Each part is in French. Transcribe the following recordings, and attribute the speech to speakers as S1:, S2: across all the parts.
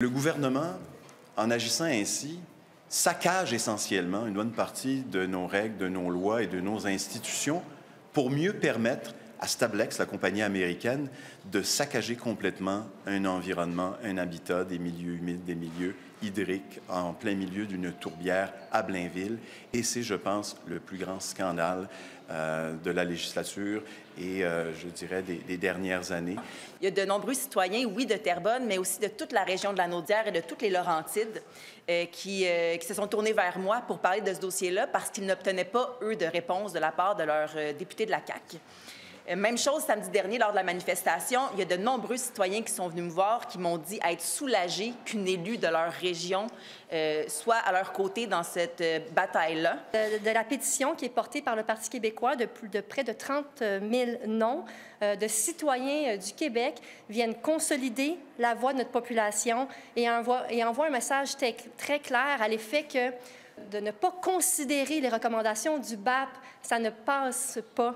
S1: Le gouvernement, en agissant ainsi, saccage essentiellement une bonne partie de nos règles, de nos lois et de nos institutions pour mieux permettre à Stablex, la compagnie américaine, de saccager complètement un environnement, un habitat, des milieux humides, des milieux hydriques en plein milieu d'une tourbière à Blainville. Et c'est, je pense, le plus grand scandale de la législature et, je dirais, des dernières années.
S2: Il y a de nombreux citoyens, oui, de Terrebonne, mais aussi de toute la région de la Naudière et de toutes les Laurentides qui se sont tournés vers moi pour parler de ce dossier-là parce qu'ils n'obtenaient pas, eux, de réponse de la part de leurs députés de la CAQ. Même chose samedi dernier, lors de la manifestation, il y a de nombreux citoyens qui sont venus me voir, qui m'ont dit être soulagés qu'une élue de leur région soit à leur côté dans cette bataille-là.
S3: De la pétition qui est portée par le Parti québécois de près de 30 000 noms de citoyens du Québec viennent consolider la voix de notre population et envoient un message très clair à l'effet que de ne pas considérer les recommandations du BAP, ça ne passe pas.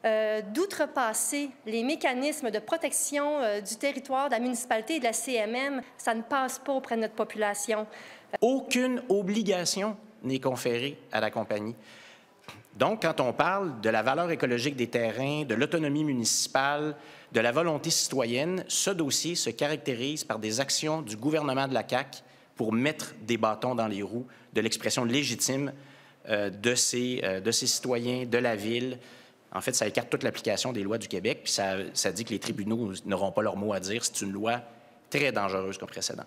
S3: D'outrepasser les mécanismes de protection du territoire, de la municipalité et de la CMM, ça ne passe pas auprès de notre population.
S4: Aucune obligation n'est conférée à la compagnie. Donc, quand on parle de la valeur écologique des terrains, de l'autonomie municipale, de la volonté citoyenne, ce dossier se caractérise par des actions du gouvernement de la CAQ pour mettre des bâtons dans les roues de l'expression légitime de ces citoyens de la ville. En fait, ça écarte toute l'application des lois du Québec, puis ça dit que les tribunaux n'auront pas leur mot à dire. C'est une loi très dangereuse comme précédent.